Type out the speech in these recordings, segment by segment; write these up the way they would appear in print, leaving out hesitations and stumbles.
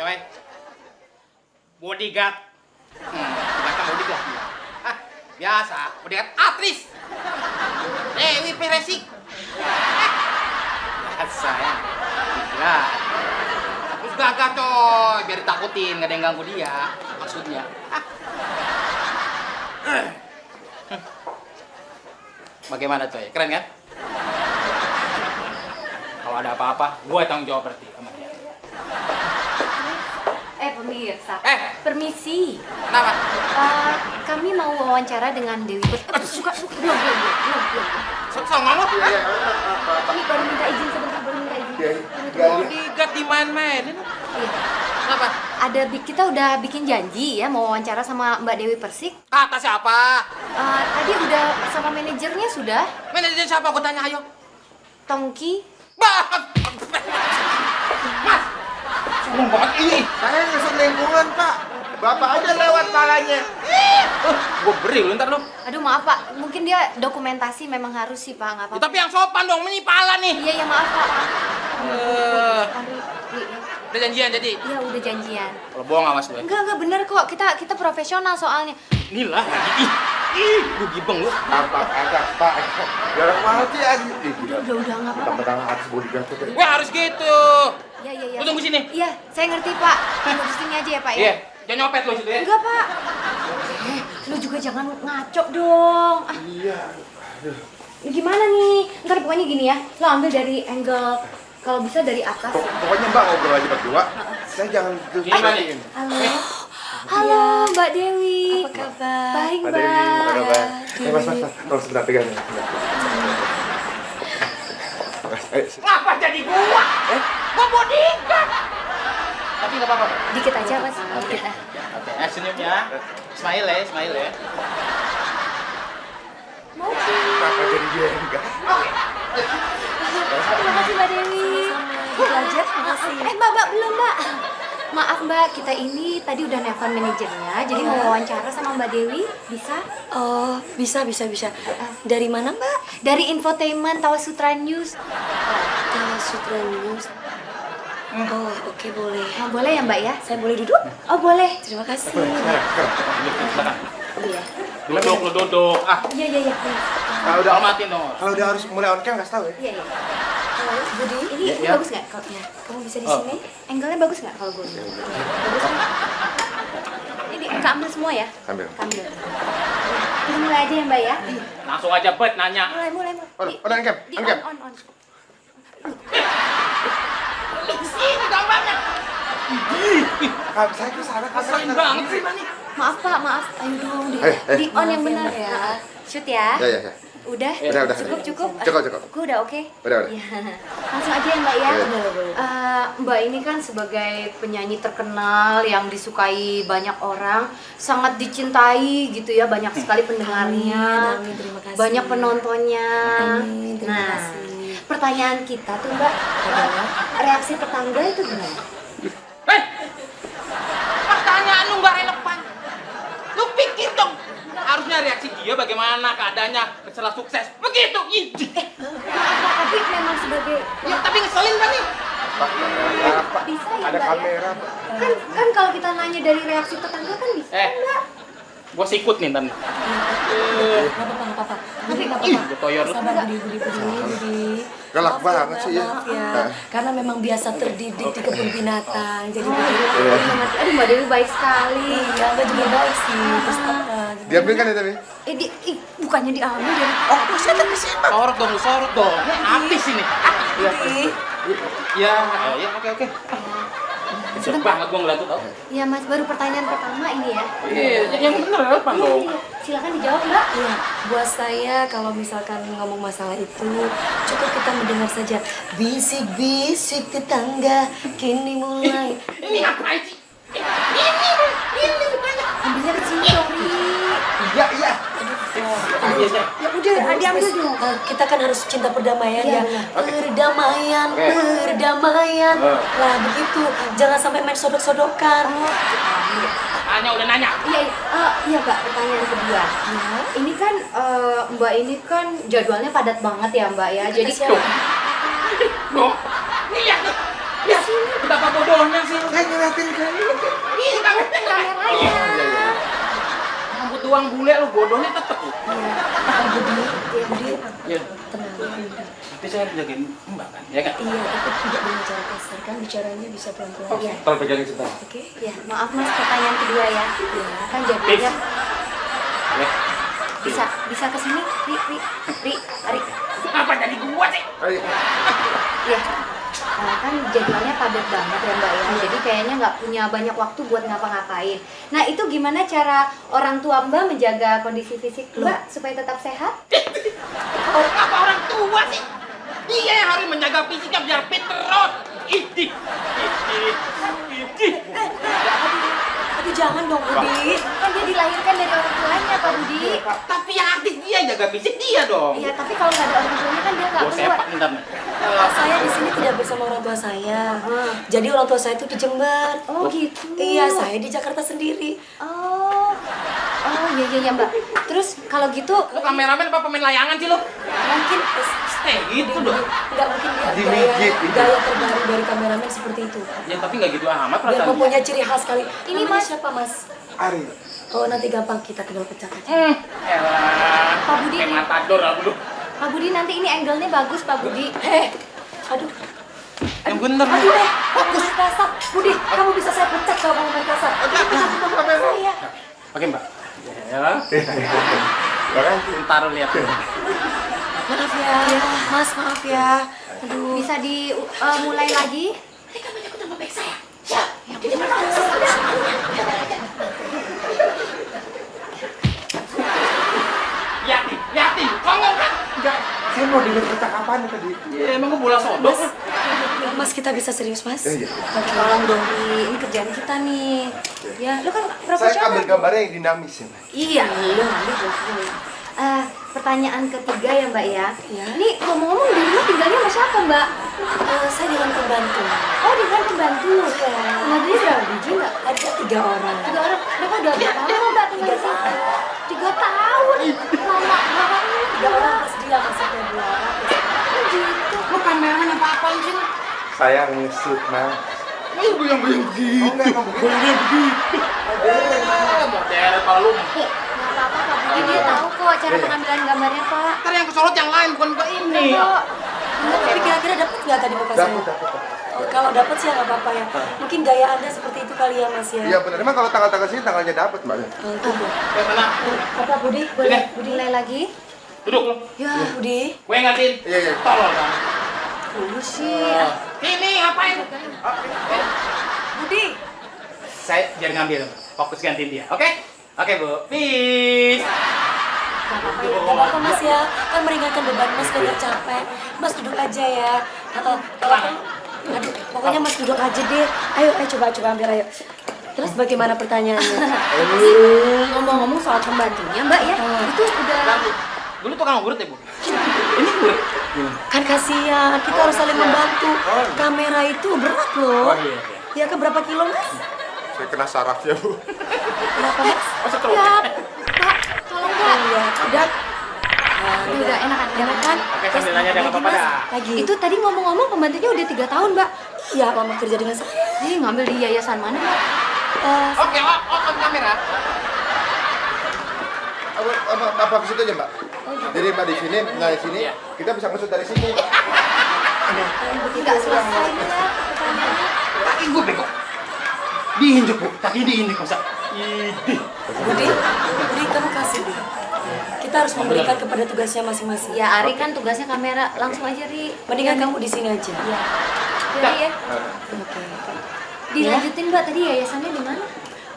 coy. Bodyguard. Bukan bodyguard. Hah, biasa, bodyguard aktris. Dewi Persik. Biasa ya. Bodyguard. Terus gagah coy, biar ditakutin, gak ada yang ganggu dia. Maksudnya. Bagaimana coy? Keren kan? Kalau ada apa-apa, gue tanggung jawab berarti sama dia. Pemirsa. Permisi. Permisi. Kenapa? Kami mau wawancara dengan Dewi Persik. Belum. So ngomong? Iya. Ini baru minta izin sebentar, baru minta izin. Bodyguard di main-mainin. Iya. Kenapa? Kita udah bikin janji ya mau wawancara sama Mbak Dewi Persik. Kata siapa? Tadi udah sama manajernya sudah. Manajer siapa? Aku tanya ayo. Tongki. Mas! Sombong banget ini. Saya ngusut lingkungan, Pak. Bapak aja lewat palanya. Gue beri lu ntar lu. Aduh maaf Pak, mungkin dia dokumentasi memang harus sih Pak, nggak Ya, apa-apa. tapi yang sopan dong, ini pala nih. Iya maaf Pak. Eh, udah janjian jadi. Iya udah janjian. Kalau bohong awas lu ya. Enggak bener kok, kita profesional soalnya. Inilah lagi. Lu gibeng lu. Agak, Pak. Jarang banget sih, Adi. Udah nggak apa-apa. Tentang artis bodyguard tuh. Gue harus gitu. Iya. Lu tunggu sini. Iya, saya ngerti Pak. Tunggu di sini aja ya Pak ya. Iya, jangan nyopet lu situ ya. Enggak Pak. Lu juga jangan ngaco dong. Iya. Ini gimana nih? Ntar pokoknya gini ya, lo ambil dari angle kalau bisa dari atas. Pokoknya Mbak ngobrol aja berdua. Saya jangan Gimana? Halo Mbak Dewi. Apa kabar? Baik Pak Mbak. Dewi, apa kabar? Mas. Tolong sebentar pegang ya. Ngapa jadi gua? Gua bodyguard. Tapi nggak apa-apa. Dikit aja Mas. Dikit ah. Oke, senyum ya. Smile ya. Mau Kenapa jadi dia yang enggak? Terima kasih Mbak Dewi. Belajar, makasih. Mbak, belum Mbak. Maaf Mbak, kita ini tadi udah nelfon manajernya, jadi mau wawancara sama Mbak Dewi, bisa? Oh, bisa. Dari mana, Mbak? Dari Infotainment Tawa Sutra News. Sutra News. Oh, oke, boleh. Boleh ya Mbak ya? Saya boleh duduk? Oh boleh. Terima kasih. Iya. Lu duduk. Iya. Kalau udah Hormatin dong. Kalau udah harus mulai on cam kasih tahu ya. Iya. Budi, ini Ya. bagus nggak? Kamu bisa di Oh. sini? Angle-nya bagus nggak kalau gue? Bagus nggak? Ini ambil semua ya? Ambil. Ambil. Kita mulai aja ya Mbak ya? Langsung aja bet nanya. Mulai. On cam. Di On cam. on. Sini gambarnya. Saya ke sana Sering banget sih, Bang. Maaf Pak, maaf. Ayo dong Ayo. di on yang Maaf ya, benar Mbak. ya. Shoot ya. Ya. Udah? Udah. Cukup? Cukup. Gue udah oke? Udah. Iya. Langsung aja ya Mbak ya. Iya. Mbak ini kan sebagai penyanyi terkenal yang disukai banyak orang, sangat dicintai gitu ya, banyak sekali pendengarnya, Amin, terima kasih. banyak penontonnya. Amin, terima kasih. Pertanyaan kita tuh Mbak, reaksi tetangga itu gimana? Pertanyaan lu nggak relevan. Lu pikir dong. Harusnya reaksi dia bagaimana keadaannya setelah sukses. Begitu. Maaf, tapi memang sebagai Ya tapi ngeselin kan nih. Pak. bisa ya Ada Mbak ya? kamera, Pak. Kan kalau kita nanya dari reaksi tetangga kan bisa Mbak. Gua sikut nih ntar. Nggak apa-apa. Budi, nggak apa-apa. Gua toyor lu. Sabar, Budi. Galak Maaf banget Mbak, sih ya. maaf ya. Nah. Karena memang biasa terdidik di kebun binatang. Jadi Aduh Mbak Dewi baik sekali. Iya, Mbak juga baik sih. Terus apa? Diambil kan ya tapi? Bukannya diambil dari Saya tadi simak. Sorot dong. Habis ini. Ya, oke. Sedih banget gua ngeliat tuh tau. Ya Mas, baru pertanyaan pertama ini ya. Iya, yang bener relevan dong. Iya. Silakan dijawab Mbak. Iya, buat saya kalau misalkan ngomong masalah itu cukup kita mendengar saja bisik-bisik tetangga kini mulai. Ini apa sih? Ini bukannya. Ambilnya ke sini dong, Ri. Iya. Ya udah, diambil dong. Kita kan harus cinta perdamaian Iya, ya. benar. Perdamaian. Lah begitu, jangan sampai main sodok-sodokan. Hanya udah nanya. Iya Mbak, pertanyaan kedua. Ini kan Mbak ini kan jadwalnya padat banget ya Mbak ya. Jadi Tuh. Lihat nih. Ya, betapa bodohnya sih. Saya ngeliat Liatin kan. Ini kamu Kameranya. rambut doang bule lu, bodohnya tetep lu. Budi, Budi, Iya. tenang. Tapi saya harus jagain Mbak kan, ya kan? Iya, tapi tidak dengan cara kasar kan, bicaranya bisa pelan-pelan. Oke, tolong pegangin sebentar. Oke? Ya, maaf Mas, pertanyaan kedua ya. Iya. Kan jadinya Ya. bisa ke sini, Ri, Ari. Kenapa jadi gua sih? Ayo. Ya. Nah, kan jadwalnya padat banget ya Mbak ya. Jadi kayaknya nggak punya banyak waktu buat ngapa-ngapain. Nah, itu gimana cara orang tua Mbak menjaga kondisi fisik Mbak supaya tetap sehat? Apa orang tua sih? Dia yang harus menjaga fisiknya biar fit terus. Idih. Aduh, jangan dong, Budi. Kan dia dilahirkan dari orang tuanya Pak Budi. Tapi yang aktif dia, yang jaga fisik dia dong. Iya, tapi kalau nggak ada orang tuanya kan dia nggak Gua keluar. sepak bentar nih. Saya di sini tidak bersama orang tua saya. Jadi orang tua saya itu di Jember. Oh gitu. Iya, saya di Jakarta sendiri. Iya Mbak. Terus kalau gitu Lu kameramen apa pemain layangan sih lu? Mungkin Gitu dong. nggak mungkin dia Dimijit itu. gaya terbaru dari kameramen seperti itu. Ya tapi nggak gitu amat Dia perasaan. mempunyai ciri khas sekali. Ini, Namanya Mas. siapa, Mas? Ari. Oh, nanti gampang kita kenal pecah aja. Elah. Pak Budi. Kayak matador aku lu. Pak Budi nanti ini angle-nya bagus Pak Budi. Aduh, Yang bener. aduh fokus kasar. Budi, kamu bisa saya pecat kalau kamu main kasar. Saya. Oke Mbak. Ya. Ntar lu lihat. Maaf ya, Mas, maaf ya. Aduh, Bisa dimulai lagi? Liatin. Ngomong kan? Enggak, saya mau dengar percakapan tadi. Ya emang gua bola sodok. Mas, kita bisa serius, Mas? Iya. Oke. Tolong dong, Ri. Ini kerjaan kita nih. Ya, lu kan Saya profesional. ambil gambarnya yang dinamis ya, Mbak. Iya, lu ambil belakang. Pertanyaan ketiga ya Mbak ya. Iya. Ini ngomong-ngomong di rumah tinggalnya sama siapa Mbak? Saya dengan pembantu. Oh, dengan pembantu. Iya. Pembantunya berapa biji Mbak? Ada 3 orang. 3 orang. Mereka udah berapa lama Mbak tinggal di sini? 3 tahun. Lama banget. 3 orang plus dia maksudnya 2 orang. Oh, gitu. Lu kameramen apa-apaan sih lu? Saya nge-shoot, Mas. Lu goyang-goyang gitu. Oh, enggak, kamu begitu. Goyang-goyang begitu. Model kalau lu empuk. Nggak apa-apa Pak Budi, dia tahu kok cara pengambilan gambarnya Pak. Ntar yang kesorot yang lain bukan ke ini. Kok. Tapi kira-kira dapat nggak tadi muka saya? Dapat. Oh, kalau dapat sih nggak apa-apa ya. Mungkin gaya Anda seperti itu kali ya, Mas ya. Iya benar. Emang kalau tanggal-tanggal sini tanggalnya dapat, Mbak. Oh, gitu. Kayak mana? Apa Budi? Boleh Budi mulai lagi? Duduk lu. Ya, Budi. Gue yang gantiin. Iya. Tolol kan. Dulu sih. Ini ngapain? Budi. Saya biar ngambil. Fokus gantiin dia. Oke? Oke, Bu. Peace. Gak apa-apa Mas ya, kan meringankan beban Mas kalau capek. Mas duduk aja ya. Kalau aduh, pokoknya Mas duduk aja deh. Ayo coba ambil ayo. Terus bagaimana pertanyaannya? Ngomong-ngomong soal pembantunya Mbak ya, itu udah Dulu tukang urut ya, Bu? Ini urut. Kan kasihan, kita harus saling membantu. Kamera itu berat loh. Oh, iya. Ya kan berapa kilo Mas? Saya kena sarafnya, Bu. Berapa Mas? Masa terus? ya, Pak, tolong Pak. Oh ya, udah. Udah enakan. Enakan? Oke, sambil nanya jangan apa-apa dah. Lagi. Itu tadi ngomong-ngomong pembantunya udah 3 tahun Mbak. Iya, Mama kerja dengan saya. Jadi ngambil di yayasan mana Mbak? Oke, on kamera. Apa ke situ aja, Mbak? Jadi Mbak di sini, nah di sini kita bisa nge-shoot dari sini. Nggak selesai nih ya pertanyaannya. Kaki gue bego. Diinjek, Bu. Kaki diinjek masa. Idih. Budi, kamu kasih deh. Kita harus memberikan kepada tugasnya masing-masing. Ya Ari kan tugasnya kamera, langsung aja Ri. Mendingan kamu di sini aja. Iya. Jadi ya. Oke. Dilanjutin Mbak tadi yayasannya di mana?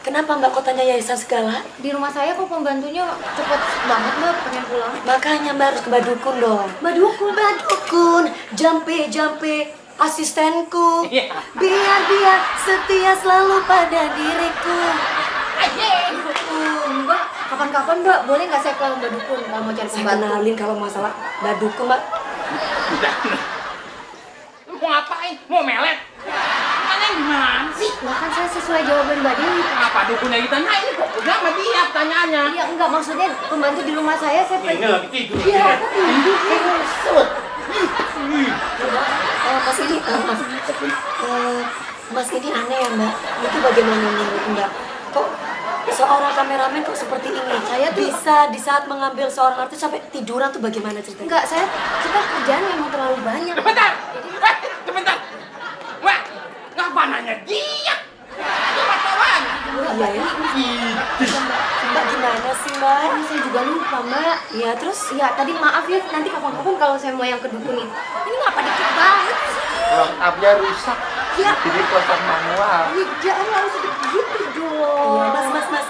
Kenapa Mbak kok tanya yayasan segala? Di rumah saya kok pembantunya cepet banget Mbak pengen pulang. Makanya Mbak harus ke Badukun dong. Badukun, jampe, asistenku. Iya. Biar setia selalu pada diriku. Mbak, kapan-kapan Mbak boleh nggak saya ke Mbak Dukun kalau mau cari Saya pembantu? kenalin kalau masalah Badukun Mbak. Udah. Lu mau ngapain? Mau melet? Tanya gimana sih? Nggak kan saya sesuai jawaban Mbak Dewi. Apa dukunnya ditanya? Ini kok udah sama dia pertanyaannya. Iya enggak maksudnya pembantu di rumah saya Ini lagi tidur. Iya, aku tidur. Sud. Pas ini, maaf. Mas ini aneh ya Mbak. Itu bagaimana menurut Mbak? Kok seorang kameramen kok seperti ini? Saya tuh bisa di saat mengambil seorang artis sampai tiduran tuh bagaimana ceritanya? Enggak, kita kerjaan memang terlalu banyak. Sebentar. Sebentar. Wah, ngapa nanya dia? Itu wartawan. Iya ya. Mbak gimana sih Mbak? Ini saya juga lupa, Mbak. Iya terus? Iya, tadi maaf ya, nanti kapan-kapan kalau saya mau yang ke dukun ini ngapa dikit banget sih? Upnya rusak. Ya, Jadi proses manual. ini jangan harus begitu dong. Iya mas.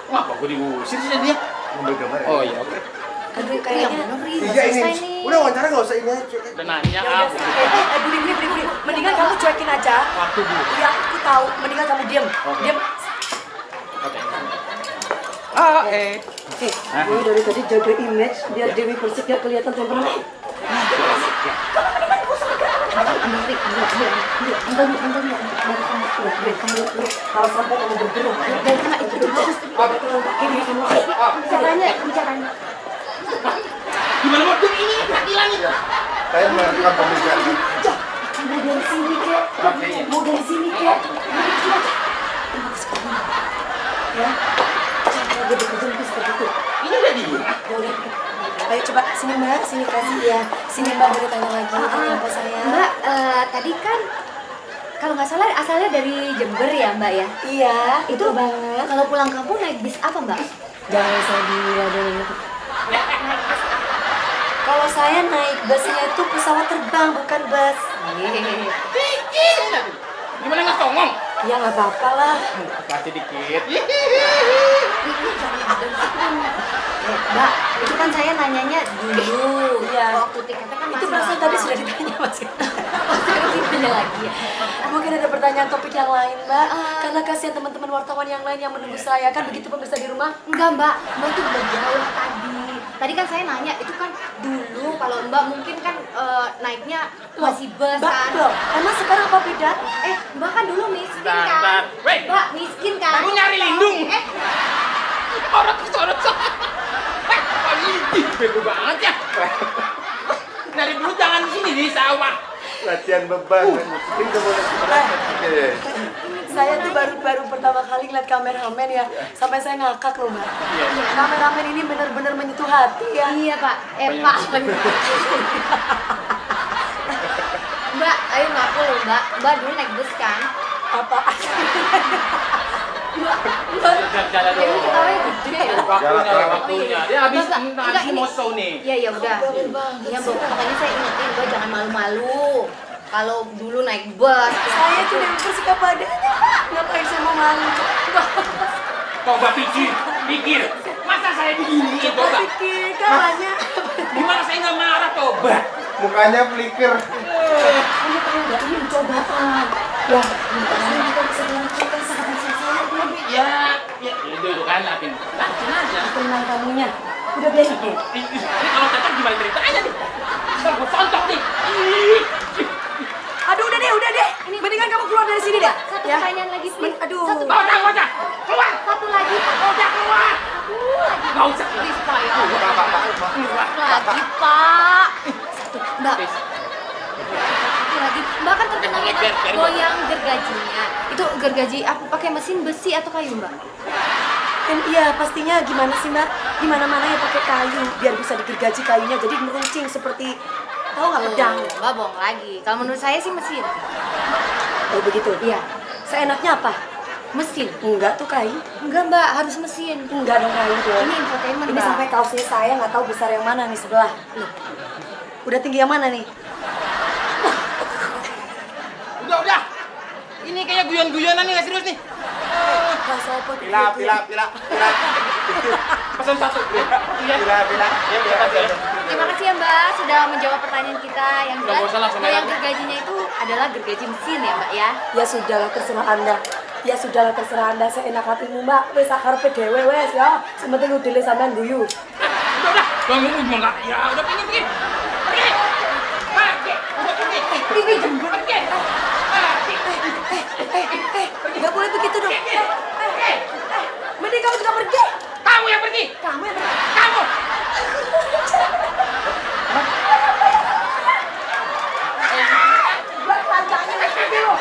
Ngapa gue diusir sih dia? Ngambil gambar ya? Oh iya, oke. Aduh Yang kayaknya. bener, Ri. Iya ini. Selesai nih. Udah wawancara nggak usah ini aja. Udah nanya Ya udah aku. sih. Budi. Mendingan kamu cuekin aja. Waktu dulu. Iya aku tahu. Mendingan kamu diam. Oke. Diam. Oke. Gue dari tadi jaga image biar Dewi Persik gak kelihatan temperamen. Ambil, Ri, ambil. Kalau sampai kamu bergerak, Dari tengah itu bagus. Bicaranya. Gimana mau ini? Keadilan nih. Saya melakukan pemeriksaan. mau dari sini kek, mau dari sini kek. Ya, cara dia bekerja itu seperti itu. Ini udah dia. Boleh. Ayo coba sini Mbak, sini kasih ya. Sini Mbak boleh tanya lagi tanya apa saya? Mbak, tadi kan kalau nggak salah asalnya dari Jember ya, Mbak ya? Iya, itu banget. Kalau pulang kampung naik bis apa, Mbak? Jangan saya diladenin. Kalau saya naik busnya itu pesawat terbang bukan bus. Gimana nggak songong? Ya nggak apa-apa lah. Kasih dikit. Mbak, itu kan saya nanyanya dulu. Iya. Waktu tiketnya kan Itu masih perasaan mahal. tadi sudah ditanya Mas. Ditanya lagi ya. Mungkin ada pertanyaan topik yang lain Mbak. Karena kasihan teman-teman wartawan yang lain yang menunggu saya kan begitu pemirsa di rumah. Enggak, Mbak tuh udah jauh tadi. Tadi kan saya nanya, itu kan dulu kalau Mbak mungkin kan naiknya masih bus Mbak, kan. loh, emang sekarang apa beda? Mbak kan dulu miskin Bentar. kan. Weh. Mbak miskin kan. Lu nyari lindung. Orang kesorot. Wah, ini bego banget ya. Nyari dulu jangan di sini di sawah. Latihan beban. Mungkin kamu lagi berat. Saya tuh baru pertama kali ngeliat kameramen ya, sampai saya ngakak loh Mbak. Kameramen ini benar-benar menyentuh hati ya. Iya, Pak. Pak. Mbak, ayo ngaku loh, Mbak. Mbak dulu naik bus kan? Apa? Jalan Ini dong. ketawanya gede ya. Waktunya. Dia habis Enggak, ini. mau show nih. Iya, udah. Iya, Bu. Makanya saya ingetin, Mbak jangan malu-malu. Kalau dulu naik bus. Saya tuh yang bersikap adanya Pak. Ngapain saya mau malu? Coba pikir. Masa saya begini coba? Pikir kalanya. Gimana saya nggak marah coba? Mukanya flicker. Kamu tahu nggak ini cobaan? Ya, makanya kita bisa melanjutkan sahabat saya. Ya itu kan Apin. Takutin aja. Tenang kamunya. Udah biasa. Ini kalau cacat gimana ceritanya nih? Ntar gue tontok nih. Ih. Aduh, udah deh. Mendingan kamu keluar dari sini deh. Satu Ya. pertanyaan lagi, please. Aduh. Satu Nggak usah. Keluar. Satu lagi, Pak. Udah keluar. Nggak usah. Please, Pak, ya. Keluar. Lagi, Pak. Satu, Mbak. Satu lagi. Mbak kan terkenal Oke, dengan biar- goyang gergajinya. Itu gergaji apa? Pakai mesin besi atau kayu, Mbak? Kan iya, pastinya gimana sih Mbak? Di mana-mana ya pakai kayu biar bisa digergaji kayunya jadi meruncing seperti tahu nggak pedang. Mbak bohong lagi. Kalau menurut saya sih mesin. Oh begitu. Iya, Seenaknya apa? mesin. Enggak tuh kayu. Enggak, Mbak, harus mesin. Enggak dong kayu dong. Ini infotainment, Ini Mbak. sampai kaosnya saya nggak tahu besar yang mana nih sebelah. Loh. Udah tinggi yang mana nih? Udah. Ini kayak guyon-guyonan nih nggak serius nih. Bahasa apa? Pila. Pesan satu. Iya. Pila. Ya. Terima kasih ya Mbak sudah menjawab pertanyaan kita. Yang Nggak jelas usah lah, sama goyang aja. gergajinya itu adalah gergaji mesin ya Mbak ya. Ya sudahlah terserah Anda. Ya sudahlah terserah Anda seenak hatimu Mbak. Wes akarepe dhewe wes ya. Sementing udile sampean guyu. Udah. Bangun gimana? Ya udah pergi. Pergi. Udah pergi. Ini jemput. Pergi. Nggak boleh begitu dong. Mending kamu juga pergi. Kamu yang pergi. Kamu yang pergi. Kamu. Mbak, lancarnya lagi dulu.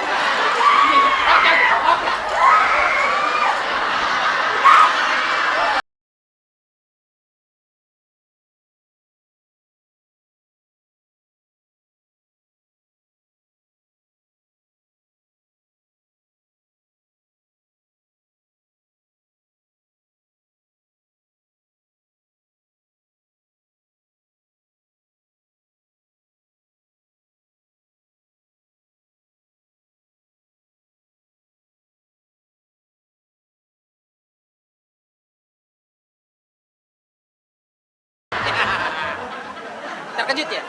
Terkejut ya?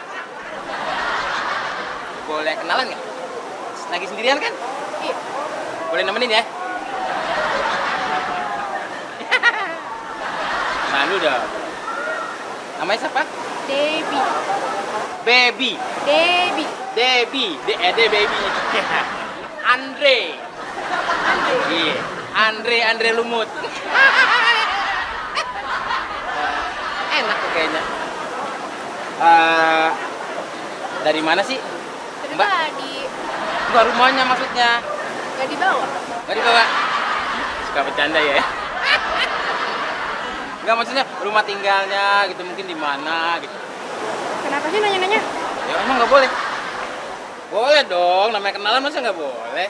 Boleh kenalan nggak? Lagi sendirian kan? Iya. Boleh nemenin ya? Malu dong. Namanya siapa? Debbie. Baby. Debbie. Debbie. Baby. Andre. Iya. Andre Lumut. Enak tuh kayaknya. Dari mana sih? Tadi Mbak? tadi Enggak, rumahnya maksudnya. nggak dibawa. Nggak dibawa. Suka bercanda ya. Enggak, maksudnya rumah tinggalnya gitu, mungkin di mana gitu. Kenapa sih nanya-nanya? Ya emang nggak boleh. Boleh dong, namanya kenalan masa nggak boleh.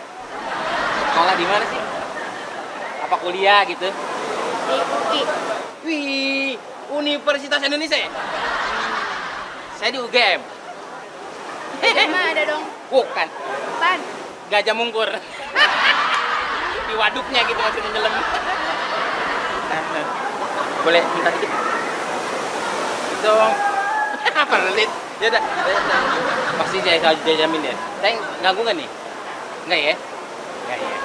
Sekolah di mana sih? Apa kuliah gitu? Di UI. Wih, Universitas Indonesia ya? Saya di UGM. Emang ada dong. Bukan, Pan. Gajah Mungkur. Di waduknya gitu maksudnya nyelam. Boleh minta dikit? Dong. Pelit. Ya udah. Pasti saya jamin ya. Saya ganggu nggak nih? Enggak ya? Enggak ya.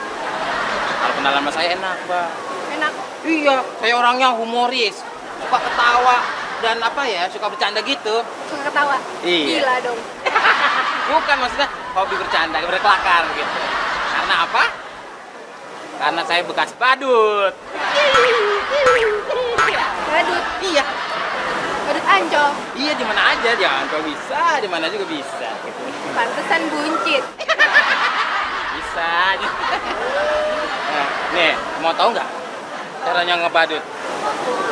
Kalau kenalan sama saya enak, Mbak. Enak. Iya, saya orangnya humoris, suka ketawa dan apa ya, suka bercanda gitu. Suka ketawa. Iya. Gila dong. Bukan, maksudnya hobi bercanda, berkelakar gitu. Karena apa? Karena saya bekas badut. Badut. Iya. Badut Ancol. Iya, di mana aja, jangan kalau bisa, di mana juga bisa gitu. Pantesan buncit. Bisa. Nah, nih, mau tahu nggak caranya ngebadut?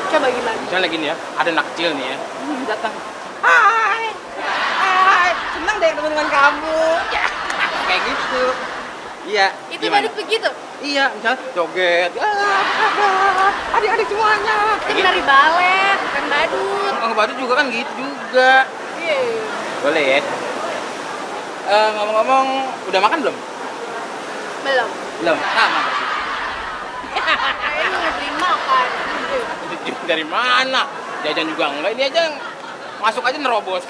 Coba gimana? Misalnya gini ya, ada anak kecil nih ya, datang. Hai, senang deh ketemu dengan kamu. Ya, kayak gitu. Iya. Itu gimana? badut begitu? Iya, misalnya joget. Apa kabar? Adik-adik semuanya. Itu Kayak gitu. menari balet, bukan badut. Ngebadut juga kan gitu juga. Iya. Boleh ya. Ngomong-ngomong, udah makan belum? Belum. Belum. Sama berarti. Kayaknya ngebeliin makan. Dari mana? Jajan juga enggak. Ini aja masuk aja nerobos.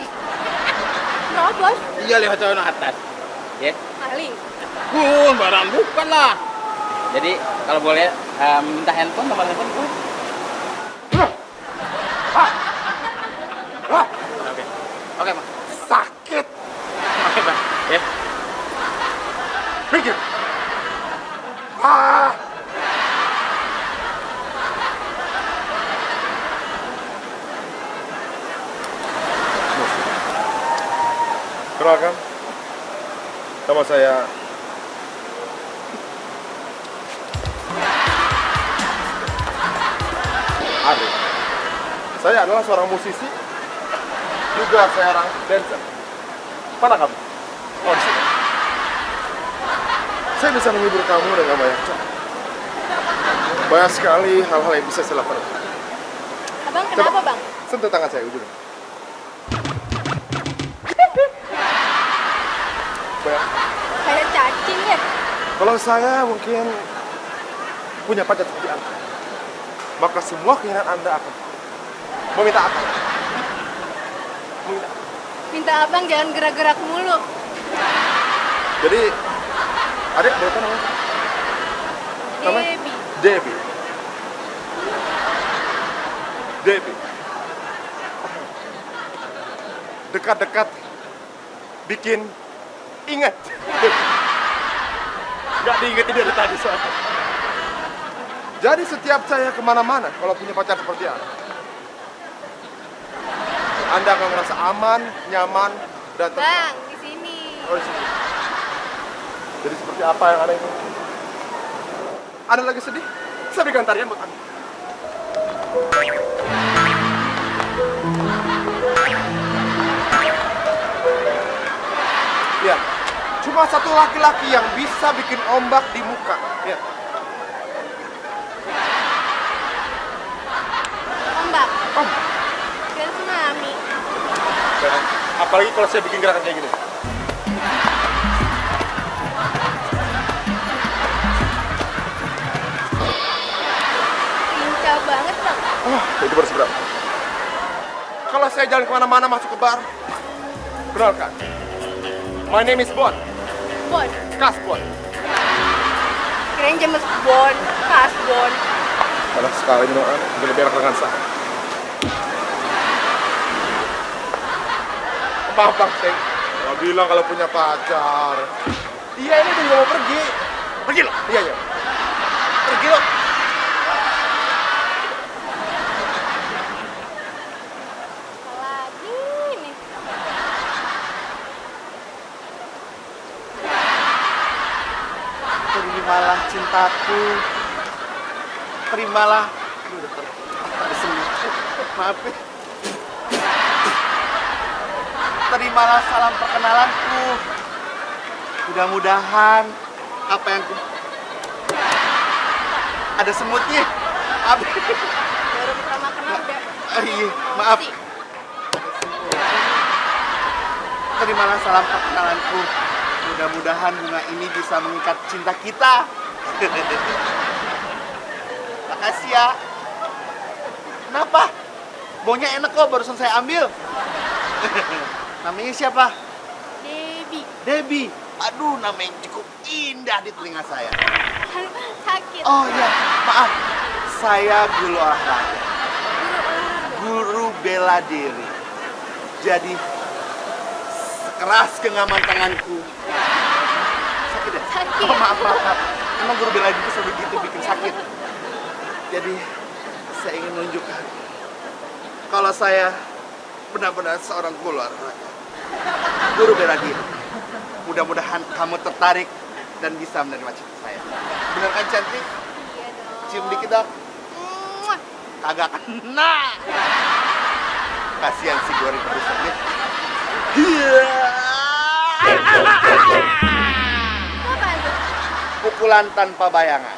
Robos. Iya, lewat sana atas. Ya. Maling. Barang bukan lah. Jadi kalau boleh minta handphone, nomor handphone gue. Oke. Oke, Pak. Sakit. Oke, Pak. Ya. Minggir. Ah. Kenalkan, nama saya Ari. Saya adalah seorang musisi, juga seorang dancer. Mana kamu? Oh, di sini. Saya bisa menghibur kamu dengan banyak cara. Banyak sekali hal-hal yang bisa saya lakukan. Abang kenapa, Bang? Sentuh tangan saya ujungnya. Banyak. Kayak cacing ya? Kalau saya mungkin punya pacar seperti Anda, maka semua keinginan Anda akan meminta apa? Meminta. Minta abang jangan gerak-gerak mulu. Jadi, adik boleh tahu namanya? Namanya? Debbie. Debbie. Debbie. Dekat-dekat bikin ingat. Gak diingetin dari tadi soalnya. Jadi setiap saya kemana-mana, kalau punya pacar seperti Anda akan merasa aman, nyaman, dan tenang. Bang, di sini. Oh, di sini. Jadi seperti apa yang Anda ini? Anda lagi sedih? Saya berikan tarian buat Anda. Ya, cuma satu laki-laki yang bisa bikin ombak di muka. Ya. Ombak. Oh, Dan tsunami. apalagi kalau saya bikin gerakan kayak gini. Lincah banget, Bang. Itu baru seberapa. kalau saya jalan kemana-mana masuk ke bar. Kenalkan, my name is Bon. Bon. Kas Bon. Kirain James Bond, Kas Bond. Enak sekali minuman, lebih enak dengan saya. Maaf bang, saya nggak bilang kalau punya pacar. Iya, ini udah mau pergi. Pergi lo? Iya, iya. Pergi lo. Lagi nih. Terimalah cintaku. Terimalah. Aduh, udah ada semut. Maaf ya. Terimalah salam perkenalanku. Mudah-mudahan apa yang ada semutnya. Maaf. Baru pertama kenal udah. Oh, iya, maaf. Terimalah salam perkenalanku. Mudah-mudahan bunga ini bisa mengikat cinta kita. Makasih ya. Kenapa? Baunya enak kok, barusan saya ambil. Namanya siapa? Debbie. Debbie. Aduh, nama yang cukup indah di telinga saya. Sakit. Oh iya, maaf. Saya guru olahraga. Guru bela diri. Jadi, sekeras genggaman tanganku. Sakit ya? Sakit. Oh, maaf. Emang guru bela diri selalu gitu, bikin sakit. Jadi, saya ingin menunjukkan kalau saya benar-benar seorang guru olahraga. Guru bela diri. Mudah-mudahan kamu tertarik dan bisa menerima cinta saya. Benar kan cantik? Iya dong. Cium dikit dong. Muah. Kagak kena. Kasihan si goreng perusahaannya. Apa itu? Pukulan tanpa bayangan.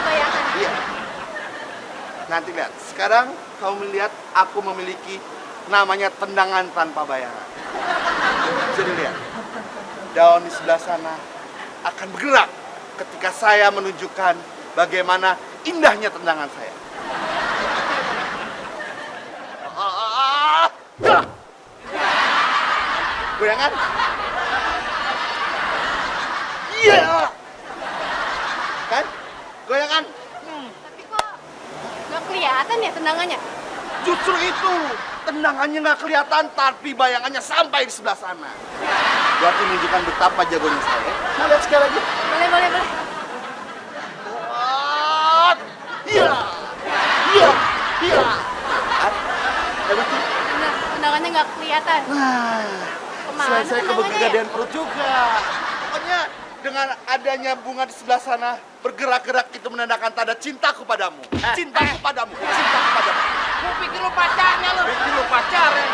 Bayangan. Iya. Nanti lihat. Sekarang kamu melihat aku memiliki namanya tendangan tanpa bayangan. Jadi lihat. Daun di sebelah sana akan bergerak ketika saya menunjukkan bagaimana indahnya tendangan saya. Goyangan? Iya. Kan? Goyangan? Tapi kok nggak kelihatan ya tendangannya? Justru itu. Tendangannya nggak kelihatan, tapi bayangannya sampai di sebelah sana. Berarti menunjukkan betapa jagonya saya. Mau lihat sekali lagi? Boleh. What? Iya. Iya. Iya. Hebat tuh. Benar, tendangannya nggak kelihatan. Nah, Kemana selain saya tendangannya kegedean perut juga. Pokoknya dengan adanya bunga di sebelah sana bergerak-gerak itu menandakan tanda cintaku padamu. Cintaku padamu. Cintaku padamu. Gua pikir lu pacarnya lu. Pikir lu pacaran.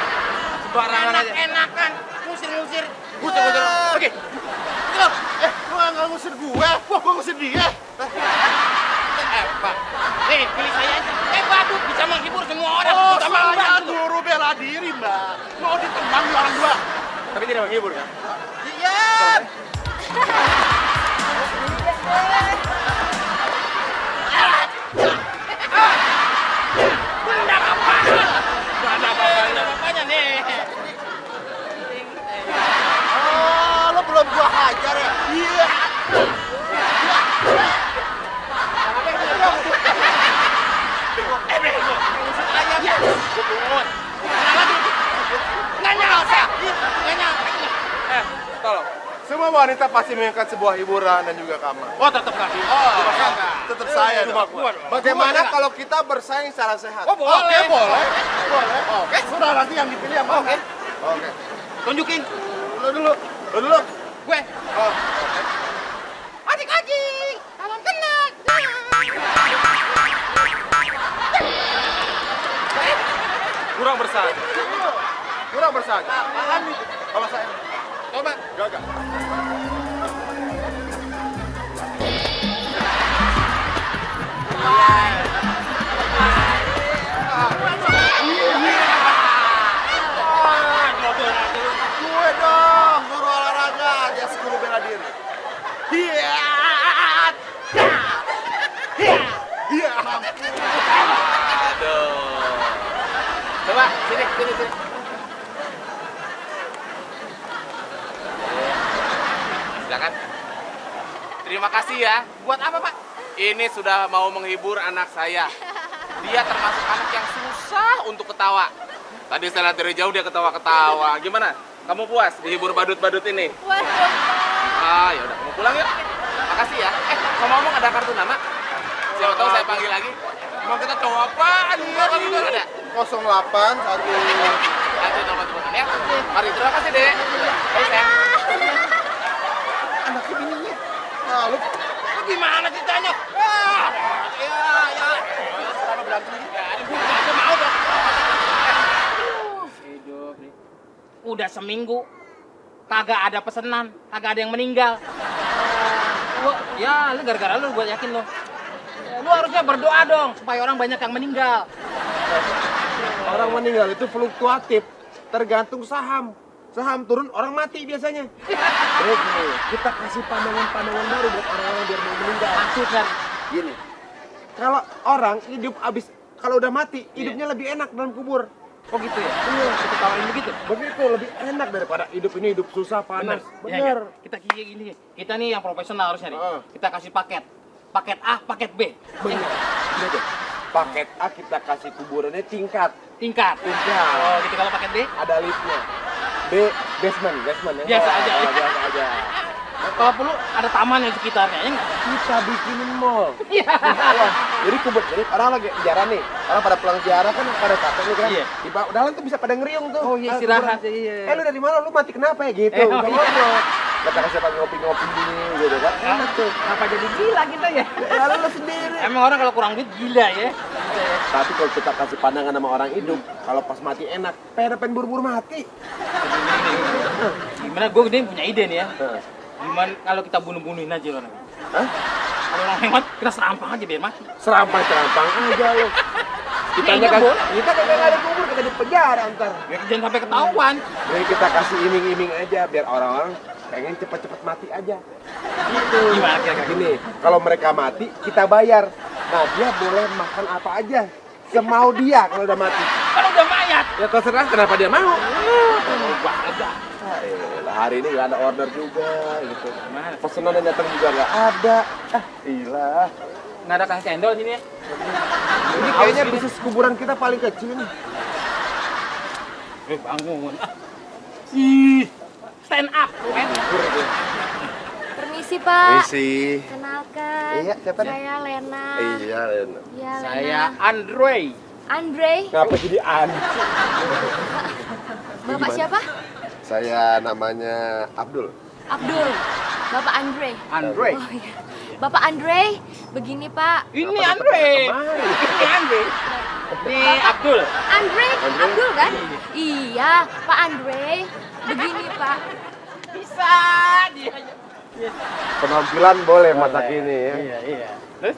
Sembarangan aja. Enak-enakan. Ngusir-ngusir. Ngusir. Oke. Lu. Lu nggak ngusir gue, gua ngusir dia. Pak. Nih, pilih saya aja. Badut bisa menghibur semua orang. Oh, Terutama Mbak, saya gitu. guru bela diri, Mbak. Mau ditendang di orang dua. Tapi tidak menghibur kan? Iya. Benda apa? Nggak ada apa-apanya nih. Oh, lo belum gua hajar ya? Iya. Bego. Ngusir aja. Pungut. Mana lagi? Nggak nyampe. Nggak nyampe. Tolong. Semua wanita pasti menginginkan sebuah hiburan dan juga kamar. Oh, tetap lagi. Tetap saya Cuma dong. gua. Bagaimana Gua kalau kita bersaing secara sehat? Oh, boleh. Boleh. Oke, sudah nanti yang dipilih yang mana? Oke. Tunjukin. Lo dulu. Gue. Oh. Adik-adik, salam kenal. Kurang bersaing. Apaan nih? Kalau saya Coba. gagal. Gue dong, guru olahraga, dia guru bela diri. Iya. Iya. Mampu. Coba, sini. Sini. Silakan. Terima kasih ya. Buat apa, Pak? Ini sudah mau menghibur anak saya. Dia termasuk anak yang susah untuk ketawa. Tadi saya lihat dari jauh dia ketawa-ketawa. Gimana? Kamu puas dihibur badut-badut ini? Puas dong, Pak. Ah, ya udah kamu pulang yuk. Makasih ya. Ngomong-ngomong ada kartu nama? Siapa tahu saya panggil lagi. Emang kita cowok apaan? Iya, kamu itu ada. 08 1. Nanti nomor telepon ya. Mari, terima kasih, Dek. Baik, sayang. Anak bininya. Nah, lu Gimana ceritanya? Ya. Selama berantem ini. Ya, ini gua aja mau dong. Hidup nih. Udah seminggu kagak ada pesanan, kagak ada yang meninggal. Ya, lu gara-gara lu gua yakin lu. Ya, lu harusnya berdoa dong supaya orang banyak yang meninggal. orang meninggal itu fluktuatif, tergantung saham. Saham turun, orang mati biasanya. Jadi gini, kita kasih pandangan-pandangan baru buat orang-orang biar mau meninggal. Maksudnya Gini, kalau orang hidup abis, kalau udah mati, hidupnya lebih enak dalam kubur. oh gitu ya? Iya, kita tawarin begitu. Begitu, lebih enak daripada hidup ini hidup susah, panas. Ya, Bener. ya. Kita kayak gini. Kita nih yang profesional harusnya nih. Heeh. Kita kasih paket. Paket A, paket B. Bener. Gini aja. Paket A kita kasih kuburannya tingkat. Tingkat. Oh, gitu. Kalau paket B? Ada liftnya. B, basement ya. Biasa aja, ya. Biasa aja. Kalau perlu ada taman yang sekitarnya, ya nggak? Kita bikinin mall. Iya. Wah, jadi jadi orang lagi ziarah nih. Orang pada pulang ziarah kan pada capek nih kan. Iya. Di dalam tuh bisa pada ngeriung tuh. Oh iya, Ah, istirahat, kuburan. iya. Lu dari mana? Lu mati kenapa ya gitu? Oh, Bisa iya. ngobrol. Kata siapa ngopi-ngopi gini gitu kan. Enak tuh. Kenapa jadi gila kita ya? Ya lu sendiri. Emang orang kalau kurang duit gila ya. Tapi kalau kita kasih pandangan sama orang hidup, kalau pas mati enak, pengen buru-buru mati. Gimana? Gue gede punya ide nih ya. Nah. Gimana kalau kita bunuh-bunuhin aja orang? Hah? Kalau orang hemat, kita serampang aja biar mati. Serampang aja lu. Kita Iya, kan, boleh. kita kagak ada kubur, kita di penjara ntar. Biar jangan sampai ketahuan. Jadi kita kasih iming-iming aja biar orang-orang pengen cepet-cepet mati aja. Gitu. Gimana kira-kira? Gini, kalau mereka mati kita bayar. Nah dia boleh makan apa aja, semau dia kalau udah mati. Kalau udah mayat. Ya terserah kenapa dia mau. Oh, banget dah. Hari ini nggak ada order juga gitu. Gimana? Pesanan yang datang juga nggak ada. Ilah. Nggak ada kang cendol sini ya? Ini kayaknya bisnis kuburan kita paling kecil nih. Bangun. Ih, stand up. Men. Permisi, Pak. Isi. Kenalkan. Iya, siapa nih? Saya Lena. Iya. Iya, Lena. Saya Andre. Andre. Ngapa jadi An? Bapak siapa? Saya namanya Abdul. Abdul. Bapak Andre. Andre. Oh iya. Bapak Andre, begini Pak. Ini Andre. Ini Andre. Ini Abdul. Andre, Abdul kan? Iya, Pak Andre. Begini Pak. Bisa dia. Penampilan boleh masa kini ya. Iya. Terus?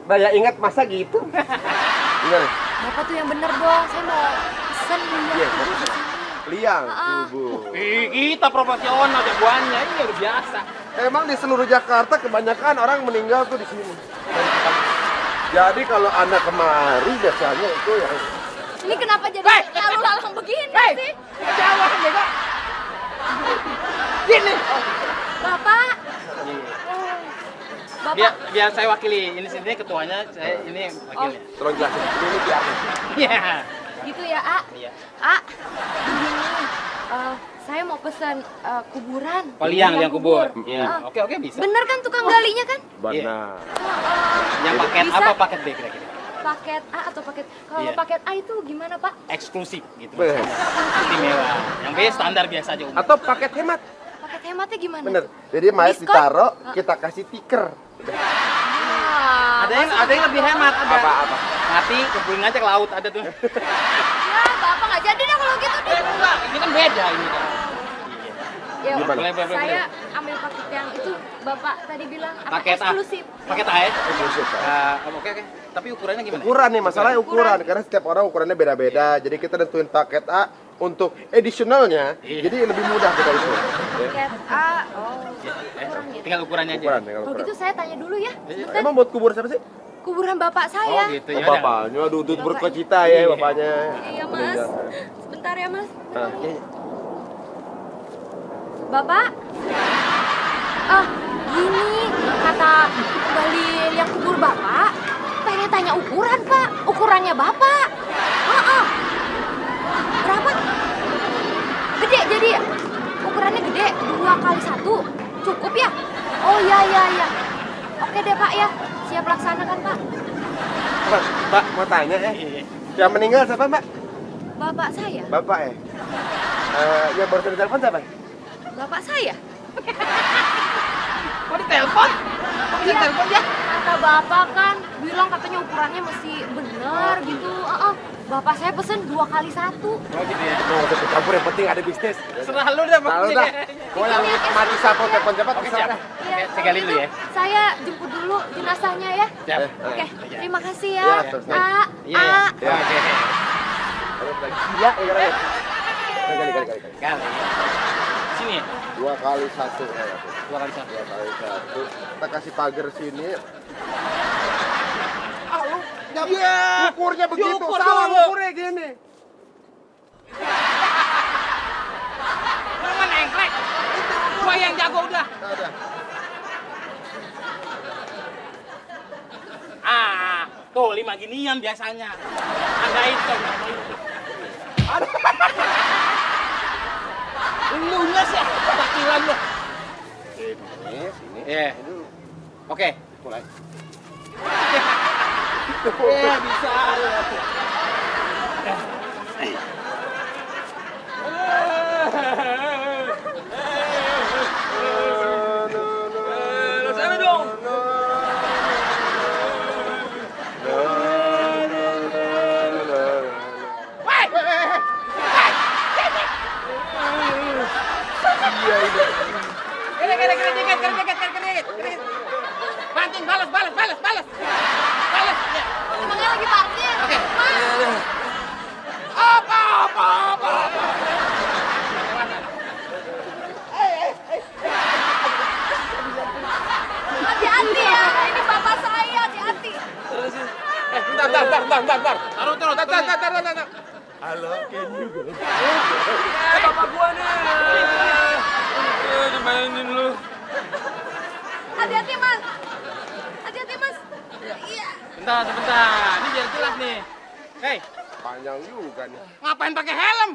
Daya ingat masa gitu. Gimana? Bapak tuh yang bener dong. Saya mau pesen lihat Iya, ibu mau di sini. Liang, Ah. kubu. Kita profesional jagoannya ini udah biasa. Emang di seluruh Jakarta kebanyakan orang meninggal tuh di sini. Jadi kalau Anda kemari biasanya itu yang Ini kenapa jadi lalu lalang begini sih? Jawa kan bego. Gini. Bapak. Bapak. Biar saya wakili. Ini sini ketuanya, saya ini wakilnya. tolong jelasin ini biarnya. Iya. Gitu ya, A. Iya. A, begini. Saya mau pesan kuburan. Oh, liang kubur. Ah. Oke, bisa. Bener kan tukang galinya kan? Benar. Yang paket Bisa. apa paket B kira-kira? Paket A atau paket... Kalau Iya. paket A itu gimana, Pak? Eksklusif gitu. Bener. Istimewa. Yang B standar biasa aja umum. Atau paket hemat. Paket hematnya gimana? Bener. Jadi mayat Diskon? ditaruh, kita kasih tiker. Ah, Ada yang lebih hemat, ada. Apa? Mati, kumpulin aja ke laut, ada tuh. Ya, Bapak nggak jadi deh kalau gitu deh. Enggak, ini kan beda ini kan. Ya, Boleh. saya ambil paket yang itu Bapak tadi bilang apa Paket A. eksklusif. Paket A ya? Eksklusif, Pak. Oke. Tapi ukurannya gimana? Ukuran nih, masalahnya ukuran. Karena setiap orang ukurannya beda-beda. Jadi kita tentuin paket A untuk additionalnya. Iya. Jadi lebih mudah kita itu. Ya. Paket A. Oh, kurang ya. Tinggal ukurannya aja. Ukuran, tinggal Kalau ukuran. gitu saya tanya dulu ya. Sebentar. Emang buat kubur siapa sih? Kuburan Bapak Oh saya. gitu Oh, ya. bapaknya, duduk berkecita ya bapaknya. Iya, Mas. Bentar ya, Mas. Iya. Bapak? Ah, gini, kata kembali yang kubur Bapak, pengen tanya ukuran, Pak. Ukurannya Bapak. Berapa? Gede jadi ya? Ukurannya gede, 2x1. Cukup ya? Oh iya. Oke deh Pak ya, siap laksanakan Pak. Mbak, mau tanya yang meninggal siapa Mbak? Bapak saya? Bapak ya? Yang baru telepon siapa? Bapak saya? Kok ditelepon? Kok bisa telepon ya? Kata Bapak kan bilang katanya ukurannya masih bener gitu. Bapak saya pesen 2x1. Oh gitu ya. Mau usah campur, yang penting ada bisnis. Serah lu dah, Lalu dah. Gua yang mati sapo telepon cepat Oke, bisa siap. dah. Iya, Saya gali dulu ya. Saya jemput dulu jenazahnya ya. Siap. Oke, terima kasih ya. Ya, terus. Iya. Ya. Oke. Gila, ya. Kali. Kali. Sini ya? 2x1 ya. 2x1. 2x1. Kita kasih pagar sini. Iya. Ukurnya begitu, Ukur salah dulu. ukurnya gini. Jangan engklek. Gua yang jago udah. Ada. Tuh 5 ginian biasanya. Ada itu. Lunya sih, takilan lu. Sini. Iya. Oke. Mulai. Bisa. Sana dong. Kredit. Banting, balas. Ya. Emangnya lagi parkir? Oke. Mas, Apa. hati-hati ya. Ini bapak saya, hati-hati. Bentar. Taruh. Halo, Bapak gua nih. Dimainin lu. Hati-hati, Mas. Hati-hati, Mas. Iya. Sebentar. Ini biar jelas nih. Hei, panjang juga nih. ngapain pakai helm?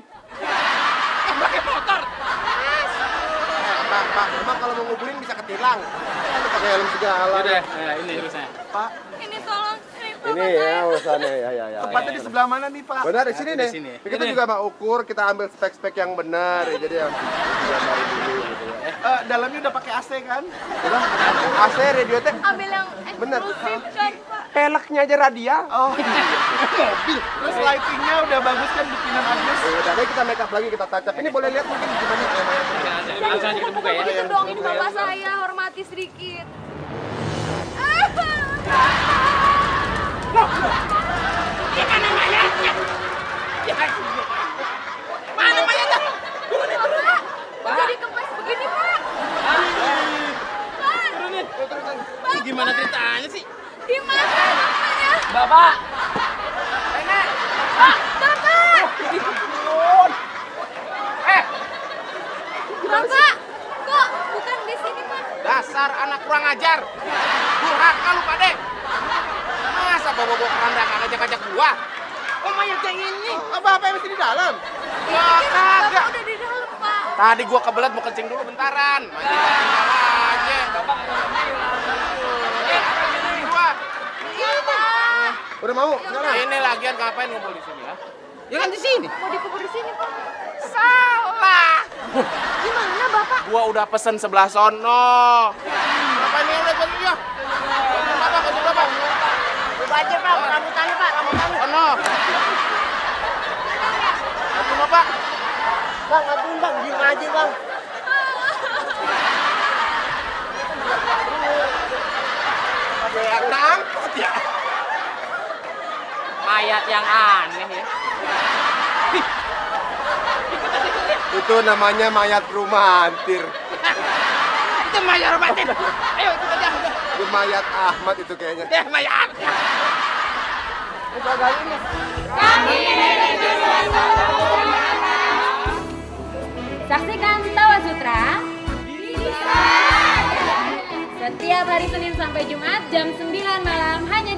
Pakai motor. Pak, emang kalau mau nguburin bisa ketilang. Lu pakai helm segala. Udah, ini terusnya. Ini tolong, ini bapak Ini saya. ya urusannya ya. Tempatnya di sebelah mana nih, Pak? Benar di sini Di nih. sini. Kita Ini. juga mau ukur, kita ambil spek-spek yang benar. Jadi yang digambarin dulu gitu ya. Dalamnya udah pakai AC kan? Udah, AC radio teh. Ambil yang Bener. eksklusif kan, Pak. Peleknya aja radia. Oh, mobil. Terus lightingnya udah bagus kan bikinan Agnes? Udah deh kita make up lagi, kita touch up. Ini boleh lihat mungkin gimana namanya. Langsung aja kita buka ya. Begitu dong, ini bapak saya, hormati sedikit. Mana mayatnya? Mana mayatnya? Bapak, jadi kempes begini, Pak. Turunin. Ini gimana ceritanya sih? Di mana bapaknya? Bapak. Pak, Bapak! Bapak, kok bukan di sini, Pak? Dasar anak kurang ajar. Durhaka lu Pade. Masa bawa-bawa keranda nggak ngajak-ngajak gua? Oh mayat yang ini. Apa yang masih di dalam? Ya Bapak kagak. udah di dalam, Pak. Tadi gua kebelet mau kencing dulu bentaran. Masih aja. Bapak gua. Iya, Pak. Udah mau sekarang? Ini lagian ngapain ngumpul di sini ya? Ya kan di sini. Mau dikubur di sini, Pak. Salah. Gimana, Bapak? Gua udah pesen sebelah sono. Ngapain ini udah pergi ya? Kasih berapa? Aja, Pak. Rambutannya, Pak. Rambutannya. Sono. Kasih berapa? Bang, ampun bang, diem aja bang. Ada yang nangkut ya. Mayat yang aneh ya. Itu namanya mayat rumah antir. Itu mayat romantis. Ayo ikut aja. Itu mayat Ahmad itu kayaknya. Deh mayat. Ini gagal ini. Kami dari Saksikan Tawa Sutra setiap hari Senin sampai Jumat jam 9 malam hanya